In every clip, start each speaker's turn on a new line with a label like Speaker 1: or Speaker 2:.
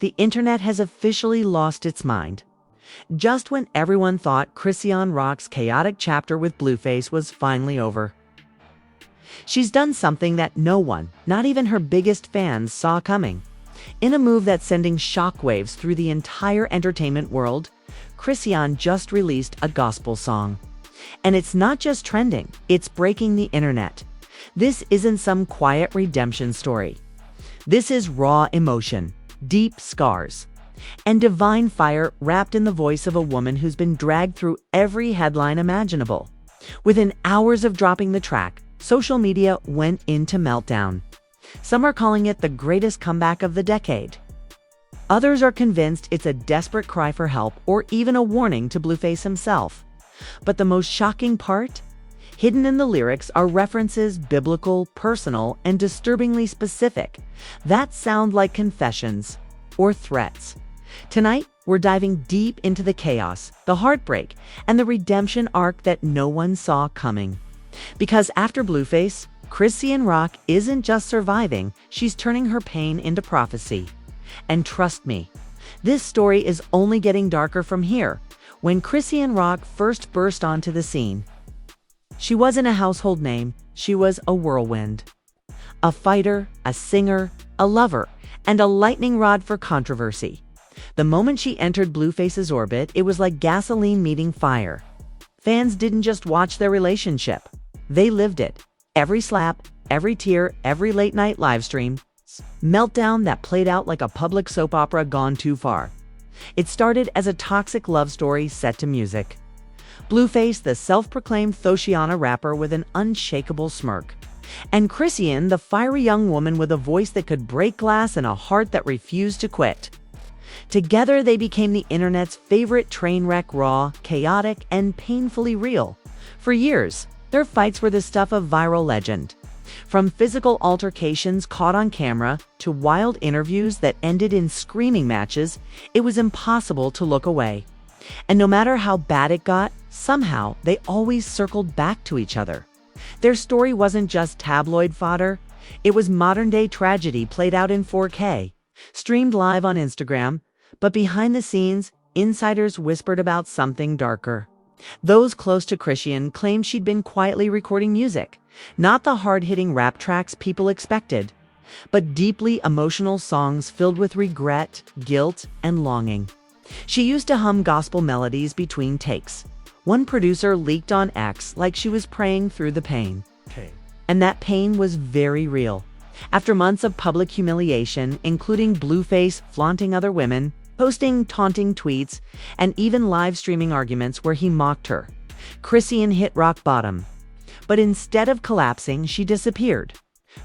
Speaker 1: the internet has officially lost its mind. Just when everyone thought Chrisean Rock's chaotic chapter with Blueface was finally over. She's done something that no one, not even her biggest fans, saw coming. In a move that's sending shockwaves through the entire entertainment world, Chrisean just released a gospel song. And it's not just trending, it's breaking the internet. This isn't some quiet redemption story. This is raw emotion, deep scars, and divine fire wrapped in the voice of a woman who's been dragged through every headline imaginable. Within hours of dropping the track, social media went into meltdown. Some are calling it the greatest comeback of the decade. Others are convinced it's a desperate cry for help or even a warning to Blueface himself. But the most shocking part? Hidden in the lyrics are references biblical, personal, and disturbingly specific that sound like confessions or threats. Tonight, we're diving deep into the chaos, the heartbreak, and the redemption arc that no one saw coming. Because after Blueface, Chrisean Rock isn't just surviving, she's turning her pain into prophecy. And trust me, this story is only getting darker from here. When Chrisean Rock first burst onto the scene, she wasn't a household name, she was a whirlwind. A fighter, a singer, a lover, and a lightning rod for controversy. The moment she entered Blueface's orbit, it was like gasoline meeting fire. Fans didn't just watch their relationship, they lived it. Every slap, every tear, every late-night livestream, meltdown that played out like a public soap opera gone too far. It started as a toxic love story set to music. Blueface, the self-proclaimed Thoshiana rapper with an unshakable smirk. And Chrisean, the fiery young woman with a voice that could break glass and a heart that refused to quit. Together, they became the internet's favorite train wreck, raw, chaotic, and painfully real. For years, their fights were the stuff of viral legend. From physical altercations caught on camera to wild interviews that ended in screaming matches, it was impossible to look away. And no matter how bad it got, somehow they always circled back to each other. Their story wasn't just tabloid fodder, it was modern-day tragedy played out in 4K, streamed live on Instagram, but behind the scenes, insiders whispered about something darker. Those close to Chrisean claimed she'd been quietly recording music, not the hard-hitting rap tracks people expected, but deeply emotional songs filled with regret, guilt, and longing. She used to hum gospel melodies between takes. One producer leaked on X like she was praying through the pain. And that pain was very real. After months of public humiliation, including Blueface flaunting other women, posting taunting tweets, and even live streaming arguments where he mocked her, Chrisean hit rock bottom. But instead of collapsing, she disappeared.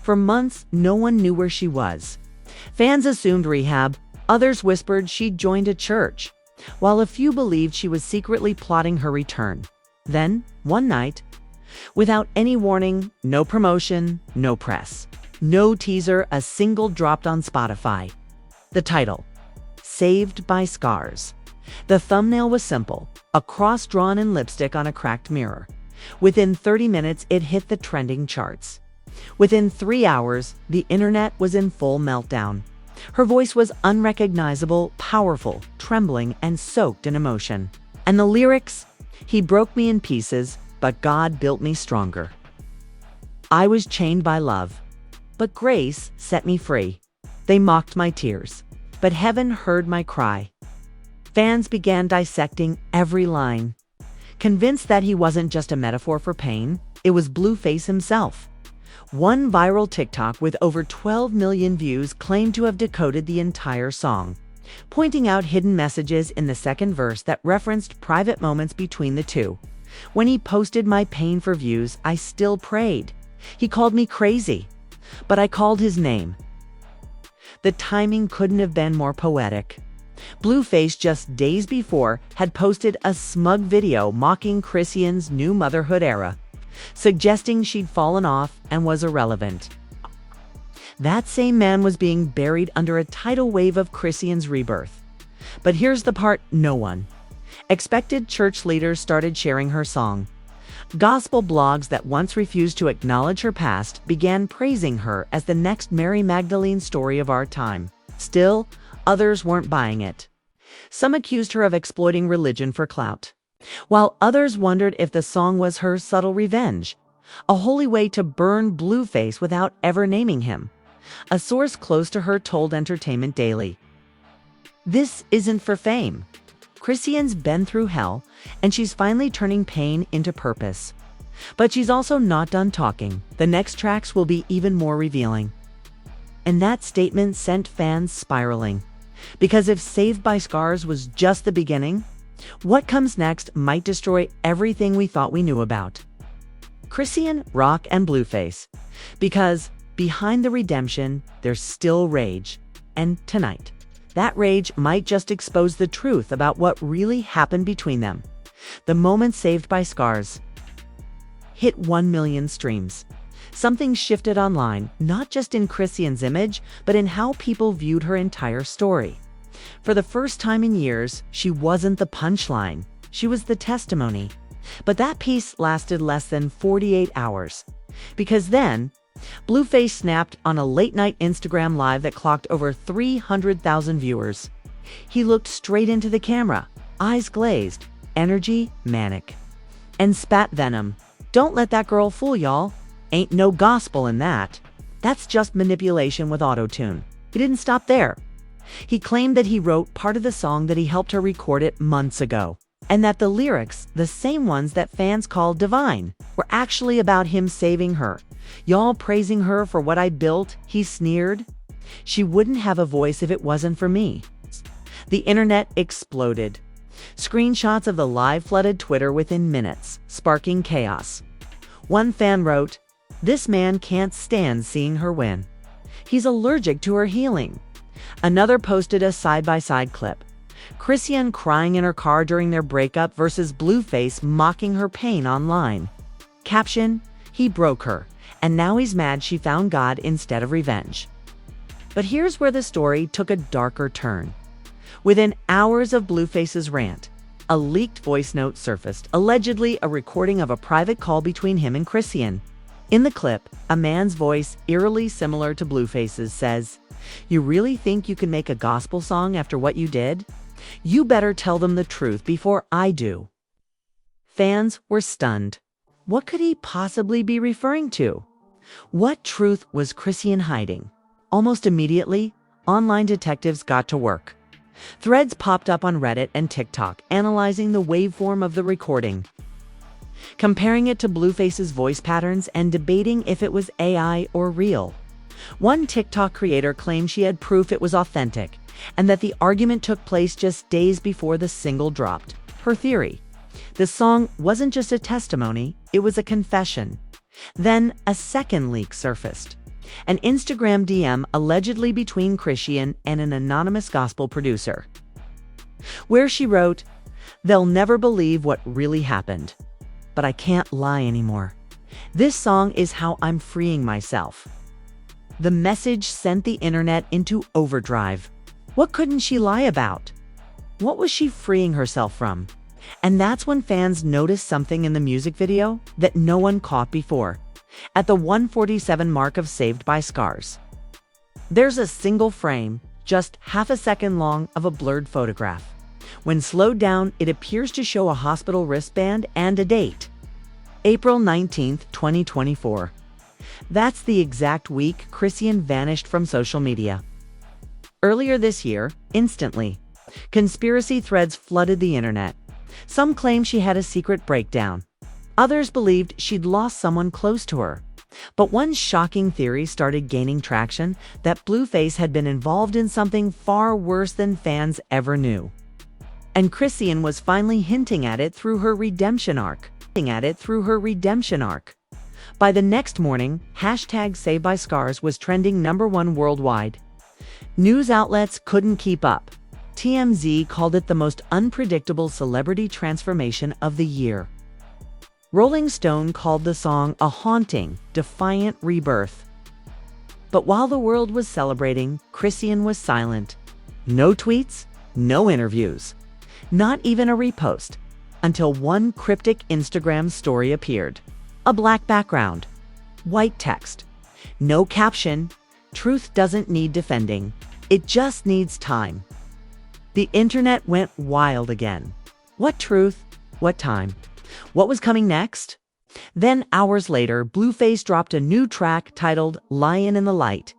Speaker 1: For months, no one knew where she was. Fans assumed rehab, others whispered she'd joined a church, while a few believed she was secretly plotting her return. Then, one night, without any warning, no promotion, no press, no teaser, a single dropped on Spotify. The title, Saved by Scars. The thumbnail was simple, a cross drawn in lipstick on a cracked mirror. Within 30 minutes, it hit the trending charts. Within 3 hours, the internet was in full meltdown. Her voice was unrecognizable, powerful, trembling, and soaked in emotion. And the lyrics? He broke me in pieces, but God built me stronger. I was chained by love, but grace set me free. They mocked my tears, but heaven heard my cry. Fans began dissecting every line, convinced that he wasn't just a metaphor for pain, it was Blueface himself. One viral TikTok with over 12 million views claimed to have decoded the entire song, pointing out hidden messages in the second verse that referenced private moments between the two. When he posted my pain for views, I still prayed. He called me crazy, but I called his name. The timing couldn't have been more poetic. Blueface just days before had posted a smug video mocking Chrisean's new motherhood era, suggesting she'd fallen off and was irrelevant. That same man was being buried under a tidal wave of Chrisean's rebirth. But here's the part no one expected. Church leaders started sharing her song. Gospel blogs that once refused to acknowledge her past began praising her as the next Mary Magdalene story of our time. Still, others weren't buying it. Some accused her of exploiting religion for clout, while others wondered if the song was her subtle revenge, a holy way to burn Blueface without ever naming him. A source close to her told Entertainment Daily, "This isn't for fame. Chrisean's been through hell, and she's finally turning pain into purpose. But she's also not done talking. The next tracks will be even more revealing." And that statement sent fans spiraling. Because if Saved by Scars was just the beginning, what comes next might destroy everything we thought we knew about Chrisean, Rock, and Blueface. Because behind the redemption, there's still rage. And tonight, that rage might just expose the truth about what really happened between them. The moment Saved by Scars hit 1 million streams, something shifted online, not just in Chrisean's image, but in how people viewed her entire story. For the first time in years, she wasn't the punchline, she was the testimony. But that piece lasted less than 48 hours. Because then, Blueface snapped on a late-night Instagram live that clocked over 300,000 viewers. He looked straight into the camera, eyes glazed, energy manic, and spat venom. "Don't let that girl fool y'all. Ain't no gospel in that. That's just manipulation with auto-tune." He didn't stop there. He claimed that he wrote part of the song that he helped her record it months ago, and that the lyrics, the same ones that fans called divine, were actually about him saving her. "Y'all praising her for what I built," he sneered. "She wouldn't have a voice if it wasn't for me." The internet exploded. Screenshots of the live flooded Twitter within minutes, sparking chaos. One fan wrote, "This man can't stand seeing her win. He's allergic to her healing." Another posted a side-by-side clip. Chrisean crying in her car during their breakup versus Blueface mocking her pain online. Caption, "He broke her, and now he's mad she found God instead of revenge." But here's where the story took a darker turn. Within hours of Blueface's rant, a leaked voice note surfaced, allegedly a recording of a private call between him and Chrisean. In the clip, a man's voice, eerily similar to Blueface's, says, "You really think you can make a gospel song after what you did? You better tell them the truth before I do." Fans were stunned. What could he possibly be referring to? What truth was Chrisean hiding? Almost immediately, online detectives got to work. Threads popped up on Reddit and TikTok analyzing the waveform of the recording, comparing it to Blueface's voice patterns and debating if it was AI or real. One TikTok creator claimed she had proof it was authentic and that the argument took place just days before the single dropped. Her theory: the song wasn't just a testimony, it was a confession. Then a second leak surfaced. An Instagram DM allegedly between Chrisean and an anonymous gospel producer, where she wrote, "They'll never believe what really happened. But I can't lie anymore. This song is how I'm freeing myself." The message sent the internet into overdrive. What couldn't she lie about? What was she freeing herself from? And that's when fans noticed something in the music video that no one caught before. At the 147 mark of Saved by Scars, there's a single frame, just half a second long, of a blurred photograph. When slowed down, it appears to show a hospital wristband and a date: April 19th, 2024. That's the exact week Chrisean vanished from social media. Earlier this year, instantly, conspiracy threads flooded the internet. Some claimed she had a secret breakdown. Others believed she'd lost someone close to her. But one shocking theory started gaining traction: that Blueface had been involved in something far worse than fans ever knew. And Chrisean was finally hinting at it through her redemption arc. By the next morning, hashtag Saved by Scars was trending #1 worldwide. News outlets couldn't keep up. TMZ called it the most unpredictable celebrity transformation of the year. Rolling Stone called the song a haunting, defiant rebirth. But while the world was celebrating, Chrisean was silent. No tweets, no interviews, not even a repost, until one cryptic Instagram story appeared. A black background, white text, no caption, "Truth doesn't need defending." It just needs time. The internet went wild again. What truth? What time? What was coming next? Then, hours later, Blueface dropped a new track titled Lion in the Light.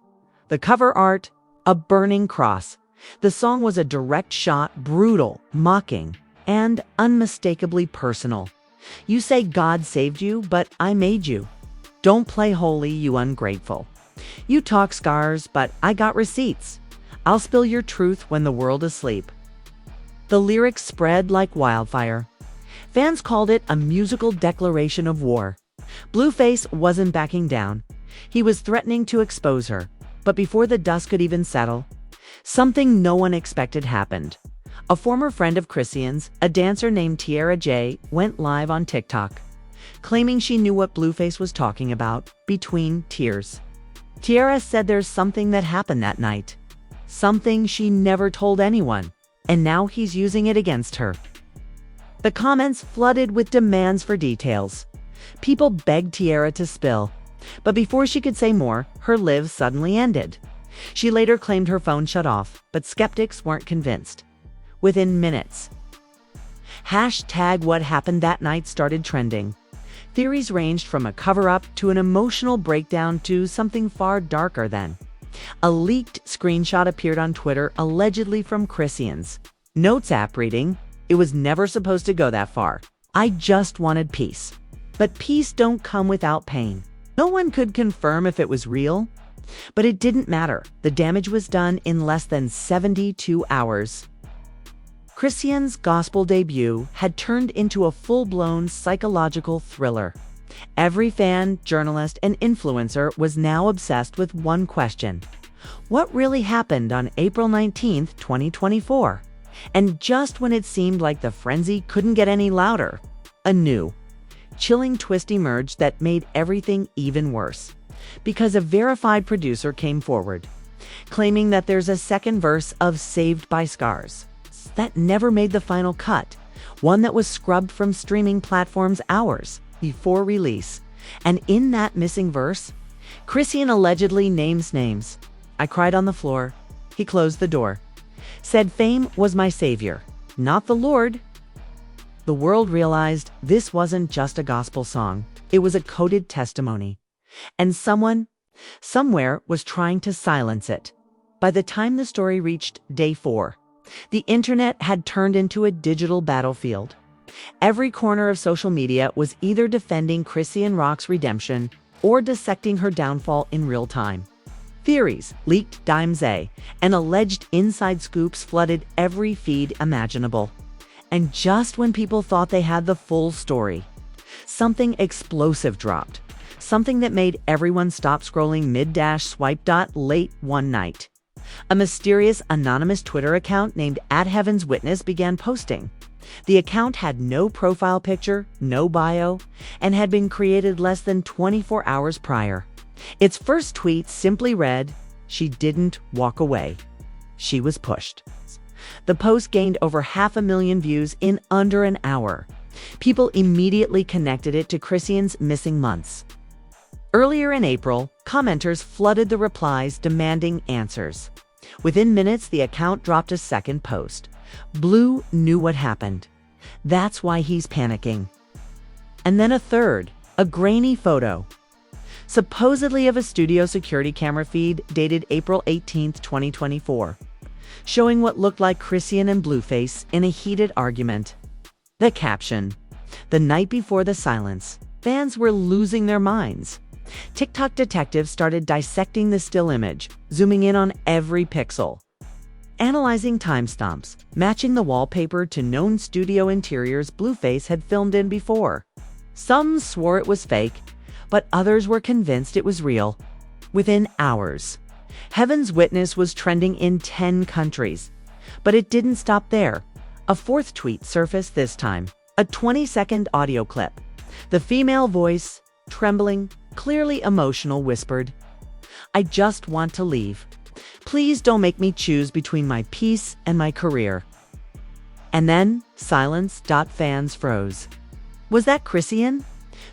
Speaker 1: The cover art, a burning cross. The song was a direct shot, brutal, mocking, and unmistakably personal. You say God saved you, but I made you. Don't play holy, you ungrateful. You talk scars, but I got receipts. I'll spill your truth when the world is asleep. The lyrics spread like wildfire. Fans called it a musical declaration of war. Blueface wasn't backing down. He was threatening to expose her. But before the dust could even settle, something no one expected happened. A former friend of Chrisean's, a dancer named Tiara J, went live on TikTok, claiming she knew what Blueface was talking about between tears. Tiara said there's something that happened that night. Something she never told anyone, and now he's using it against her. The comments flooded with demands for details. People begged Tiara to spill, but before she could say more, her live suddenly ended. She later claimed her phone shut off, but skeptics weren't convinced. Within minutes, #WhatHappenedThatNight started trending. Theories ranged from a cover-up to an emotional breakdown to something far darker than. A leaked screenshot appeared on Twitter, allegedly from Chrisean's Notes app reading, "It was never supposed to go that far. I just wanted peace." But peace don't come without pain. No one could confirm if it was real, but it didn't matter. The damage was done in less than 72 hours. Chrisean's gospel debut had turned into a full-blown psychological thriller. Every fan, journalist, and influencer was now obsessed with one question: what really happened on April 19th, 2024? And just when it seemed like the frenzy couldn't get any louder, a new, chilling twist emerged that made everything even worse. Because a verified producer came forward, claiming that there's a second verse of Saved by Scars that never made the final cut, one that was scrubbed from streaming platforms hours before release. And in that missing verse, Chrisean allegedly names names. "I cried on the floor. He closed the door. Said fame was my savior, not the Lord." The world realized this wasn't just a gospel song. It was a coded testimony. And someone, somewhere, was trying to silence it. By the time the story reached day 4, the internet had turned into a digital battlefield. Every corner of social media was either defending Chrisean Rock's redemption or dissecting her downfall in real time. Theories, leaked dimes, and alleged inside scoops flooded every feed imaginable. And just when people thought they had the full story, something explosive dropped. Something that made everyone stop scrolling mid-swipe. Late one night, a mysterious anonymous Twitter account named @HeavensWitness began posting. The account had no profile picture, no bio, and had been created less than 24 hours prior. Its first tweet simply read, "She didn't walk away. She was pushed." The post gained over 500,000 views in under an hour. People immediately connected it to Chrisean's missing months. Earlier in April, commenters flooded the replies demanding answers. Within minutes, the account dropped a second post. Blue knew what happened. That's why he's panicking. And then a third, a grainy photo, supposedly of a studio security camera feed dated April 18th, 2024, showing what looked like Chrisean and Blueface in a heated argument. The caption, "The night before the silence." Fans were losing their minds. TikTok detectives started dissecting the still image, zooming in on every pixel, analyzing timestamps, matching the wallpaper to known studio interiors Blueface had filmed in before. Some swore it was fake, but others were convinced it was real. Within hours, Heaven's Witness was trending in 10 countries. But it didn't stop there. A fourth tweet surfaced this time, a 20-second audio clip. The female voice, trembling, clearly emotional, whispered, "I just want to leave. Please don't make me choose between my peace and my career." And then, silence. Fans froze. Was that Chrisean?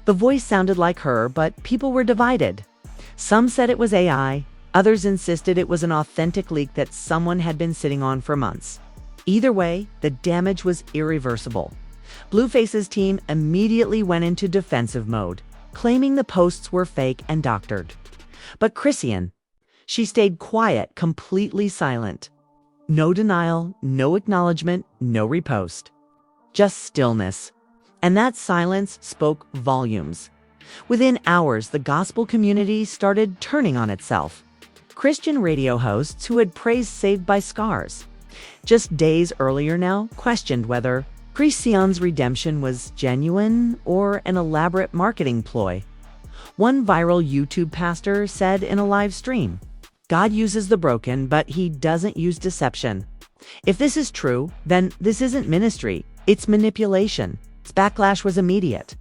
Speaker 1: The voice sounded like her, but people were divided. Some said it was AI, Others insisted it was an authentic leak that someone had been sitting on for months. Either way, the damage was irreversible. Blueface's team immediately went into defensive mode, claiming the posts were fake and doctored. But Chrisean, she stayed quiet, completely silent. No denial, no acknowledgement, no repost. Just stillness. And that silence spoke volumes. Within hours, the gospel community started turning on itself. Christian radio hosts who had praised Saved by Scars just days earlier now questioned whether Chrisean's redemption was genuine or an elaborate marketing ploy. One viral YouTube pastor said in a live stream, "God uses the broken, but he doesn't use deception. If this is true, then this isn't ministry, it's manipulation." Its backlash was immediate.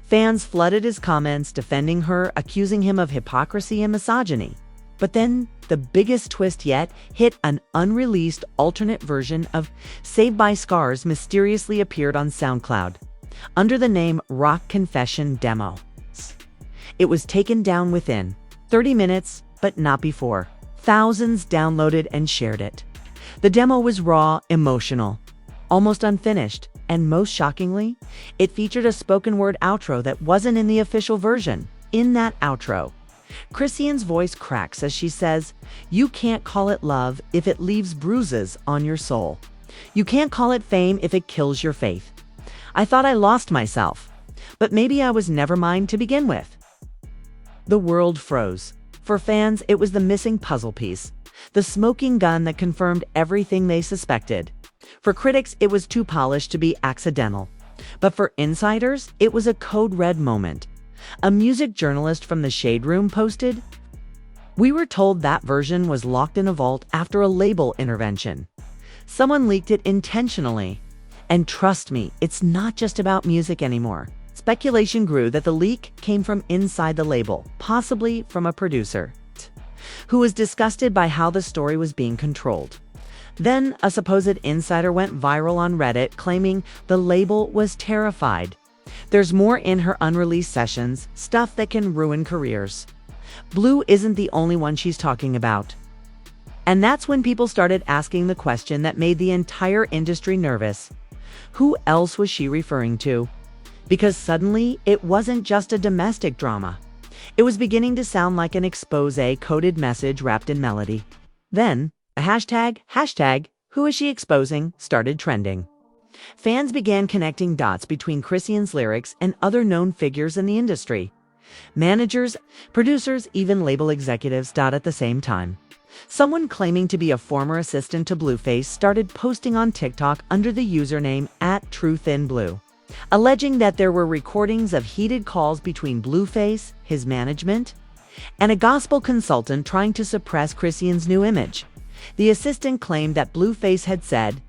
Speaker 1: Fans flooded his comments, defending her, accusing him of hypocrisy and misogyny. But then, the biggest twist yet, hit an unreleased alternate version of Saved by Scars mysteriously appeared on SoundCloud, under the name Rock Confession Demo. It was taken down within 30 minutes, but not before. Thousands downloaded and shared it. The demo was raw, emotional, almost unfinished, and most shockingly, it featured a spoken word outro that wasn't in the official version. In that outro, Chrisean's voice cracks as she says, "You can't call it love if it leaves bruises on your soul. You can't call it fame if it kills your faith. I thought I lost myself, but maybe I was never mine to begin with." The world froze. For fans, it was the missing puzzle piece, the smoking gun that confirmed everything they suspected. For critics, it was too polished to be accidental. But for insiders, it was a code red moment. A music journalist from the Shade Room posted, "We were told that version was locked in a vault after a label intervention. Someone leaked it intentionally. And trust me, it's not just about music anymore." Speculation grew that the leak came from inside the label, possibly from a producer, who was disgusted by how the story was being controlled. Then, a supposed insider went viral on Reddit claiming the label was terrified. There's more in her unreleased sessions, stuff that can ruin careers. Blue isn't the only one she's talking about. And that's when people started asking the question that made the entire industry nervous. Who else was she referring to? Because suddenly, it wasn't just a domestic drama. It was beginning to sound like an expose-coded message wrapped in melody. Then, a hashtag, "Who is she exposing?" started trending. Fans began connecting dots between Chrisean's lyrics and other known figures in the industry. Managers, producers, even label executives at the same time. Someone claiming to be a former assistant to Blueface started posting on TikTok under the username @TrueThinBlue, alleging that there were recordings of heated calls between Blueface, his management, and a gospel consultant trying to suppress Chrisean's new image. The assistant claimed that Blueface had said,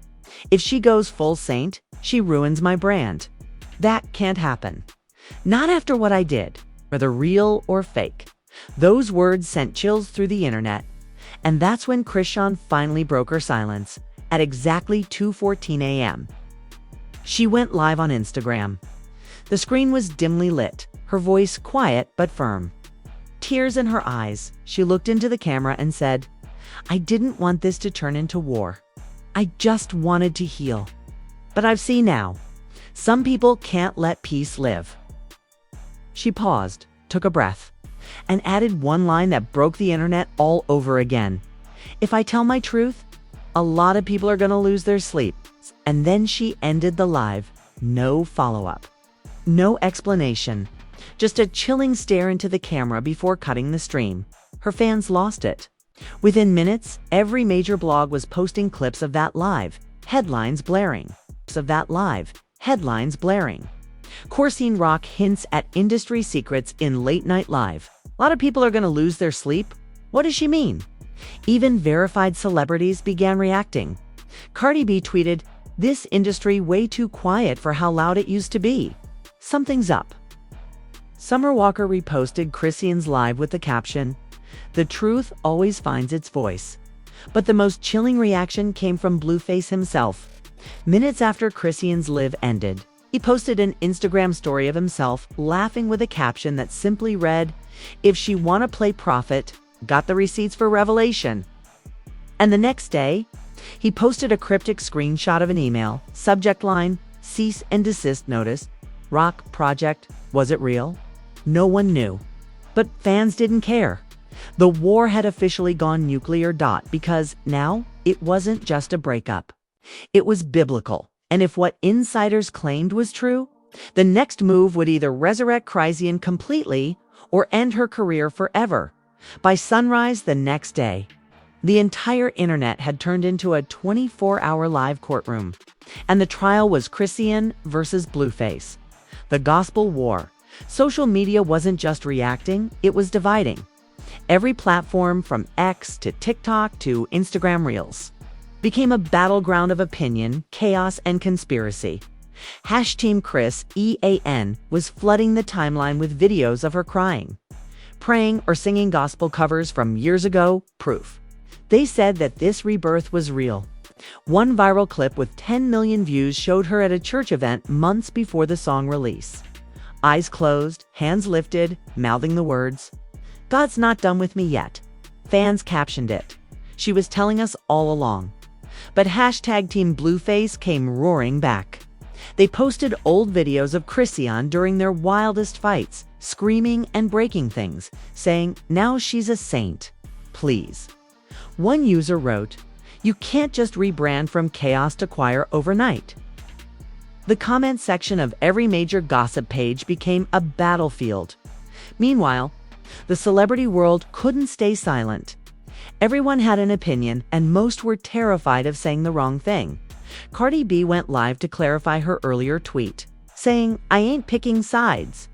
Speaker 1: "If she goes full saint, she ruins my brand. That can't happen. Not after what I did," whether real or fake. Those words sent chills through the internet. And that's when Chrisean finally broke her silence, at exactly 2:14 a.m. She went live on Instagram. The screen was dimly lit, her voice quiet but firm. Tears in her eyes, she looked into the camera and said, "I didn't want this to turn into war. I just wanted to heal. But I've seen now. Some people can't let peace live." She paused, took a breath, and added one line that broke the internet all over again. "If I tell my truth, a lot of people are going to lose their sleep." And then she ended the live. No follow-up. No explanation. Just a chilling stare into the camera before cutting the stream. Her fans lost it. Within minutes, every major blog was posting clips of that live, headlines blaring. Chrisean Rock hints at industry secrets in late night live. A lot of people are going to lose their sleep? What does she mean? Even verified celebrities began reacting. Cardi B tweeted, "This industry way too quiet for how loud it used to be. Something's up." Summer Walker reposted Chrisean's live with the caption, "The truth always finds its voice." But the most chilling reaction came from Blueface himself. Minutes after Chrisean's live ended, he posted an Instagram story of himself laughing with a caption that simply read, "If she wanna play prophet, got the receipts for Revelation. And the next day, he posted a cryptic screenshot of an email, subject line, cease and desist notice, rock project, was it real? No one knew. But fans didn't care. The war had officially gone nuclear. Because now it wasn't just a breakup. It was biblical. And if what insiders claimed was true, the next move would either resurrect Chrisean completely or end her career forever. By sunrise the next day, the entire internet had turned into a 24-hour live courtroom. And the trial was Chrisean versus Blueface. The gospel war. Social media wasn't just reacting, it was dividing. Every platform from X to TikTok to Instagram Reels became a battleground of opinion, chaos, and conspiracy. #Team Chris EAN was flooding the timeline with videos of her crying, praying, or singing gospel covers from years ago, proof. They said that this rebirth was real. One viral clip with 10 million views showed her at a church event months before the song release. Eyes closed, hands lifted, mouthing the words, "God's not done with me yet." Fans captioned it. She was telling us all along. But #Team Blueface came roaring back. They posted old videos of Chrisean during their wildest fights, screaming and breaking things, saying, "Now she's a saint. Please." One user wrote, "You can't just rebrand from chaos to choir overnight." The comment section of every major gossip page became a battlefield. Meanwhile, the celebrity world couldn't stay silent. Everyone had an opinion, and most were terrified of saying the wrong thing. Cardi B went live to clarify her earlier tweet, saying, "I ain't picking sides.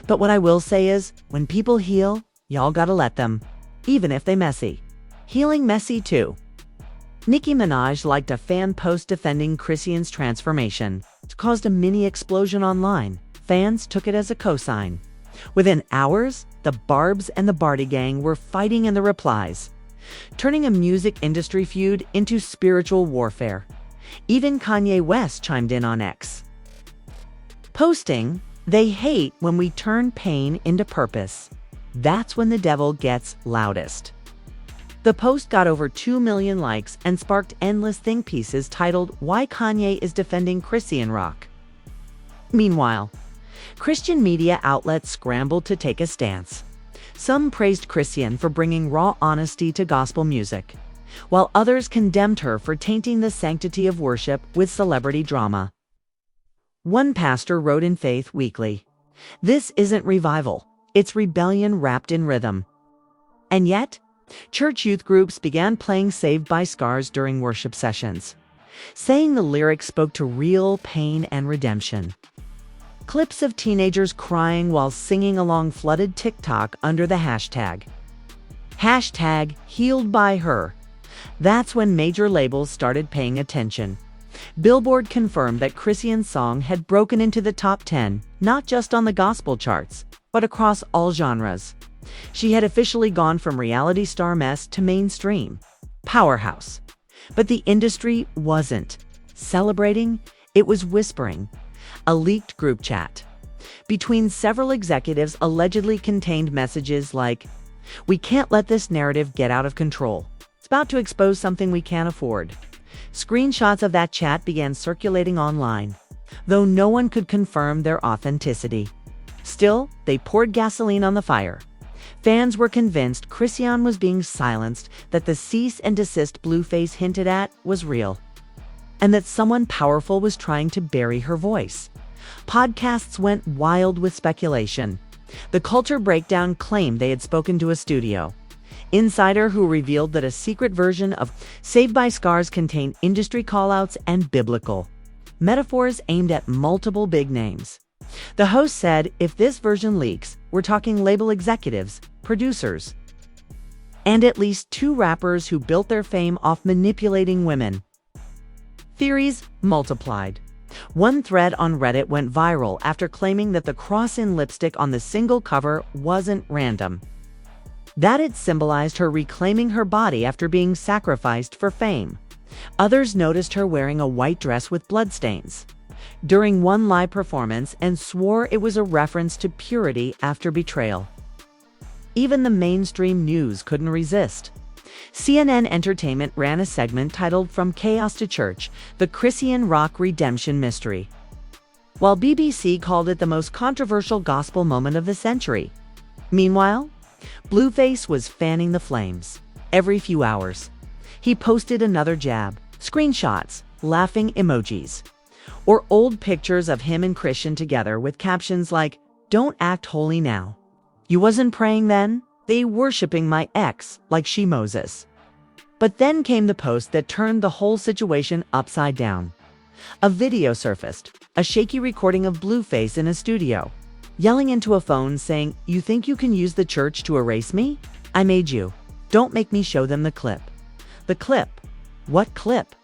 Speaker 1: But what I will say is, when people heal, y'all gotta let them, even if they messy." Healing messy too. Nicki Minaj liked a fan post defending Chrisean's transformation. It caused a mini explosion online. Fans took it as a cosign. Within hours, the Barbs and the Barty gang were fighting in the replies, turning a music industry feud into spiritual warfare. Even Kanye West chimed in on X, posting, "They hate when we turn pain into purpose. That's when the devil gets loudest." The post got over 2 million likes and sparked endless think pieces titled, "Why Kanye is Defending Chrisean Rock." Meanwhile, Christian media outlets scrambled to take a stance. Some praised Chrisean for bringing raw honesty to gospel music, while others condemned her for tainting the sanctity of worship with celebrity drama. One pastor wrote in Faith Weekly, "This isn't revival, it's rebellion wrapped in rhythm." And yet, church youth groups began playing Saved by Scars during worship sessions, saying the lyrics spoke to real pain and redemption. Clips of teenagers crying while singing along flooded TikTok under the hashtag healed by her. That's when major labels started paying attention. Billboard confirmed that Chrisean's song had broken into the top 10, not just on the gospel charts, but across all genres. She had officially gone from reality star mess to mainstream powerhouse. But the industry wasn't celebrating, it was whispering. A leaked group chat between several executives allegedly contained messages like, "We can't let this narrative get out of control. It's about to expose something we can't afford." Screenshots of that chat began circulating online, though no one could confirm their authenticity. Still, they poured gasoline on the fire. Fans were convinced Chrisean was being silenced, that the cease and desist Blueface hinted at was real, and that someone powerful was trying to bury her voice. Podcasts went wild with speculation. The Culture Breakdown claimed they had spoken to a studio insider who revealed that a secret version of Saved by Scars contained industry callouts and biblical metaphors aimed at multiple big names. The host said, "If this version leaks, we're talking label executives, producers, and at least 2 rappers who built their fame off manipulating women." Theories multiplied. One thread on Reddit went viral after claiming that the cross in lipstick on the single cover wasn't random, that it symbolized her reclaiming her body after being sacrificed for fame. Others noticed her wearing a white dress with bloodstains during one live performance and swore it was a reference to purity after betrayal. Even the mainstream news couldn't resist. CNN Entertainment ran a segment titled From Chaos to Church, the Chrisean Rock Redemption Mystery, while BBC called it the most controversial gospel moment of the century. Meanwhile, Blueface was fanning the flames. Every few hours, he posted another jab, screenshots, laughing emojis, or old pictures of him and Chrisean together with captions like, "Don't act holy now. You wasn't praying then? They worshiping my ex like she Moses." But then came the post that turned the whole situation upside down. A video surfaced, a shaky recording of Blueface in a studio, yelling into a phone saying, "You think you can use the church to erase me? I made you. Don't make me show them the clip." The clip? What clip?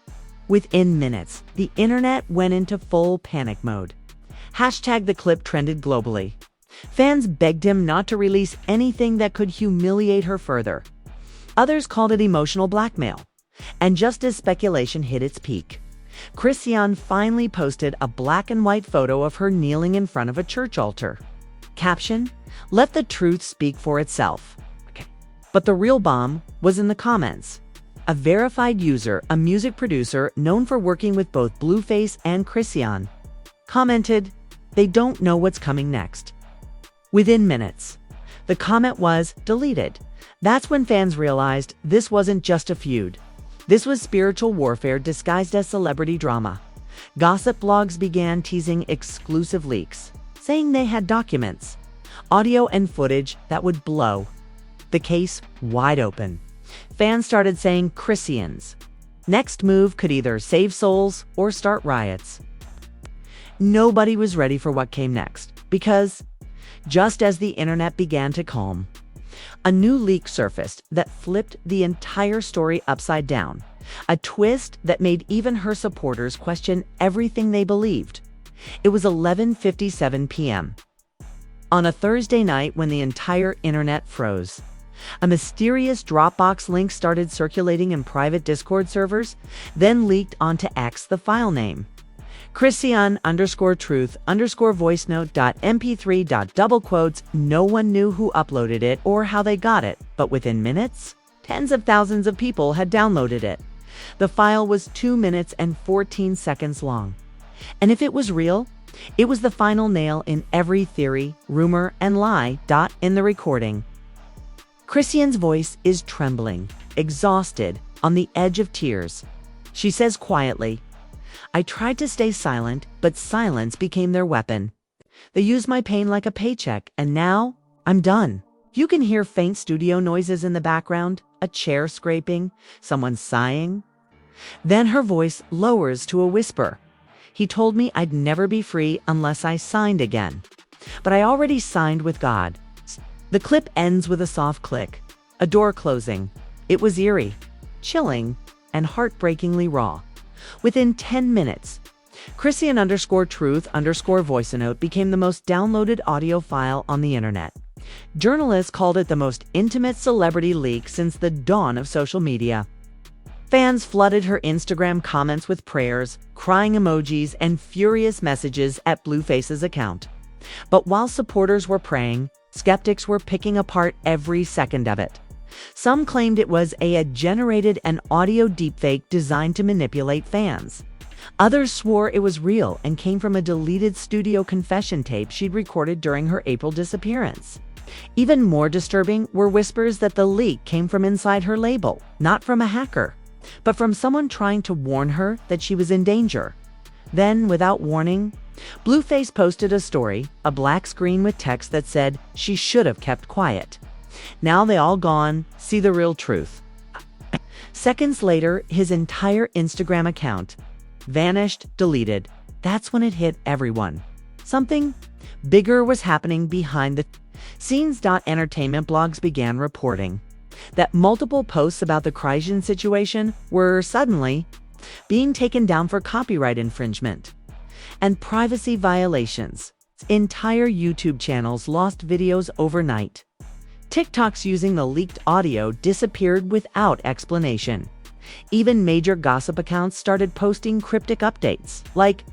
Speaker 1: Within minutes, the internet went into full panic mode. Hashtag the clip trended globally. Fans begged him not to release anything that could humiliate her further. Others called it emotional blackmail. And just as speculation hit its peak, Chrisean finally posted a black and white photo of her kneeling in front of a church altar. Caption: "Let the truth speak for itself." Okay. But the real bomb was in the comments. A verified user, a music producer known for working with both Blueface and Chrisean, commented, "They don't know what's coming next." Within minutes, the comment was deleted. That's when fans realized this wasn't just a feud. This was spiritual warfare disguised as celebrity drama. Gossip blogs began teasing exclusive leaks, saying they had documents, audio and footage that would blow the case wide open. Fans started saying Chrisean's next move could either save souls or start riots. Nobody was ready for what came next, because just as the internet began to calm, a new leak surfaced that flipped the entire story upside down, a twist that made even her supporters question everything they believed. It was 11:57 p.m. on a Thursday night when the entire internet froze. A mysterious Dropbox link started circulating in private Discord servers, then leaked onto X, the file name Chrisean_truth_voicenote.mp3. No one knew who uploaded it or how they got it, but within minutes, tens of thousands of people had downloaded it. The file was 2 minutes and 14 seconds long. And if it was real, it was the final nail in every theory, rumor, and lie. In the recording, Chrisean's voice is trembling, exhausted, on the edge of tears. She says quietly, "I tried to stay silent, but silence became their weapon. They used my pain like a paycheck, and now I'm done." You can hear faint studio noises in the background, a chair scraping, someone sighing. Then her voice lowers to a whisper. "He told me I'd never be free unless I signed again. But I already signed with God." The clip ends with a soft click, a door closing. It was eerie, chilling, and heartbreakingly raw. Within 10 minutes, Chrisean_truth_voicenote became the most downloaded audio file on the internet. Journalists called it the most intimate celebrity leak since the dawn of social media. Fans flooded her Instagram comments with prayers, crying emojis, and furious messages at Blueface's account. But while supporters were praying, skeptics were picking apart every second of it. Some claimed it was a generated and audio deepfake designed to manipulate fans. Others swore it was real and came from a deleted studio confession tape she'd recorded during her April disappearance. Even more disturbing were whispers that the leak came from inside her label, not from a hacker, but from someone trying to warn her that she was in danger. Then, without warning, Blueface posted a story, a black screen with text that said she should have kept quiet. Now they all gone, see the real truth. Seconds later, his entire Instagram account vanished, deleted. That's when it hit everyone. Something bigger was happening behind the scenes. Entertainment blogs began reporting that multiple posts about the Chrisean situation were suddenly being taken down for copyright infringement and privacy violations. Entire YouTube channels lost videos overnight. TikToks using the leaked audio disappeared without explanation. Even major gossip accounts started posting cryptic updates, like,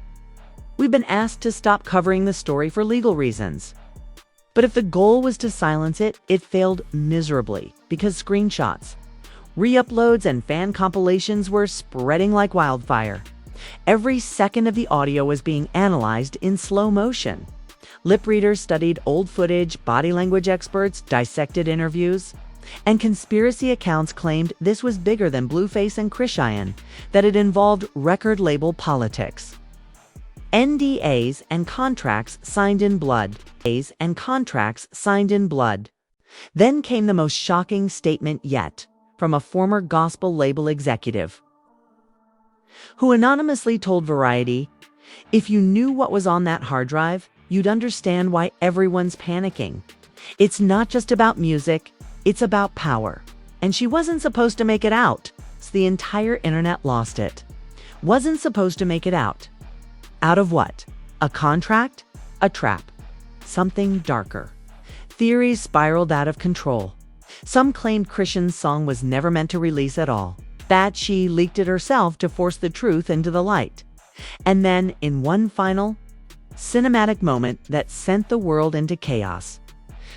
Speaker 1: "We've been asked to stop covering the story for legal reasons." But if the goal was to silence it, it failed miserably because screenshots, re-uploads, and fan compilations were spreading like wildfire. Every second of the audio was being analyzed in slow motion. Lip readers studied old footage, body language experts dissected interviews, and conspiracy accounts claimed this was bigger than Blueface and Chrisean, that it involved record label politics. NDAs and contracts signed in blood. Then came the most shocking statement yet, from a former gospel label executive, who anonymously told Variety, "If you knew what was on that hard drive, you'd understand why everyone's panicking. It's not just about music, it's about power." And she wasn't supposed to make it out, so the entire internet lost it. Wasn't supposed to make it out. Out of what? A contract? A trap? Something darker. Theories spiraled out of control. Some claimed Chrisean's song was never meant to release at all, that she leaked it herself to force the truth into the light. And then, in one final, cinematic moment that sent the world into chaos,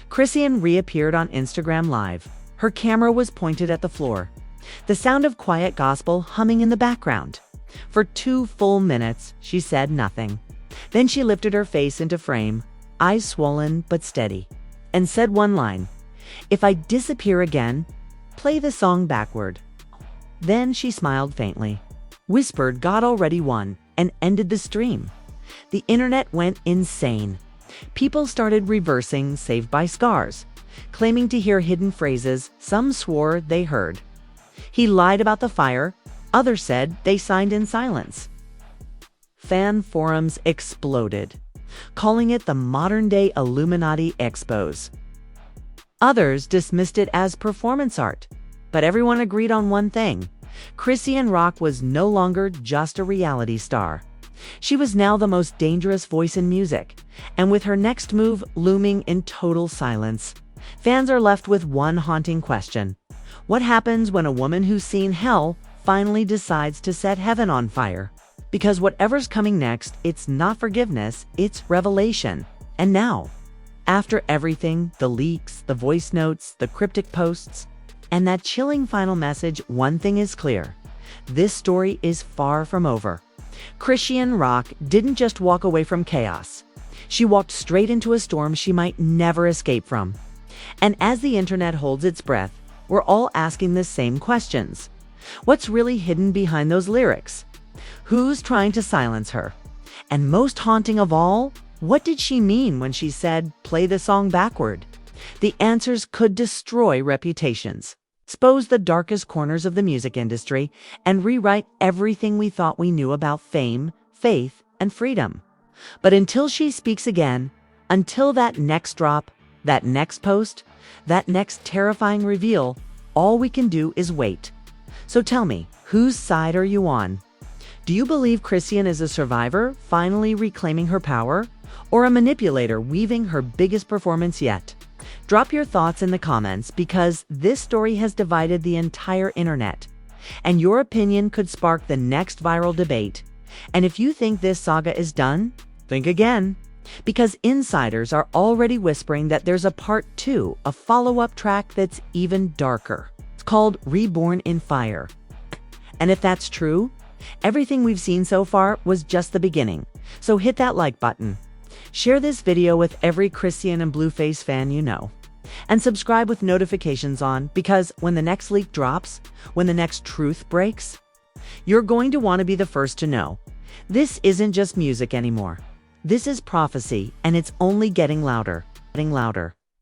Speaker 1: Chrisean reappeared on Instagram Live. Her camera was pointed at the floor, the sound of quiet gospel humming in the background. For 2 full minutes, she said nothing. Then she lifted her face into frame, eyes swollen but steady, and said one line, "If I disappear again, play the song backward." Then she smiled faintly, whispered God already won, and ended the stream. The internet went insane. People started reversing Saved by Scars, claiming to hear hidden phrases some swore they heard. He lied about the fire. Others said they signed in silence. Fan forums exploded, calling it the modern-day Illuminati expose. Others dismissed it as performance art, but everyone agreed on one thing: Chrisean Rock was no longer just a reality star. She was now the most dangerous voice in music, and with her next move looming in total silence, fans are left with one haunting question: what happens when a woman who's seen hell finally decides to set heaven on fire? Because whatever's coming next, it's not forgiveness, it's revelation. And now, after everything, the leaks, the voice notes, the cryptic posts, and that chilling final message, one thing is clear: this story is far from over. Chrisean Rock didn't just walk away from chaos. She walked straight into a storm she might never escape from. And as the internet holds its breath, we're all asking the same questions. What's really hidden behind those lyrics? Who's trying to silence her? And most haunting of all, what did she mean when she said, "Play the song backward"? The answers could destroy reputations, expose the darkest corners of the music industry, and rewrite everything we thought we knew about fame, faith, and freedom. But until she speaks again, until that next drop, that next post, that next terrifying reveal, all we can do is wait. So tell me, whose side are you on? Do you believe Chrisean is a survivor, finally reclaiming her power, or a manipulator weaving her biggest performance yet? Drop your thoughts in the comments, because this story has divided the entire internet, and your opinion could spark the next viral debate. And if you think this saga is done, think again, because insiders are already whispering that there's a part 2, a follow-up track that's even darker. It's called Reborn in Fire. And if that's true, everything we've seen so far was just the beginning. So hit that like button. Share this video with every Chrisean and Blueface fan you know. And subscribe with notifications on, because when the next leak drops, when the next truth breaks, you're going to want to be the first to know. This isn't just music anymore. This is prophecy, and it's only getting louder.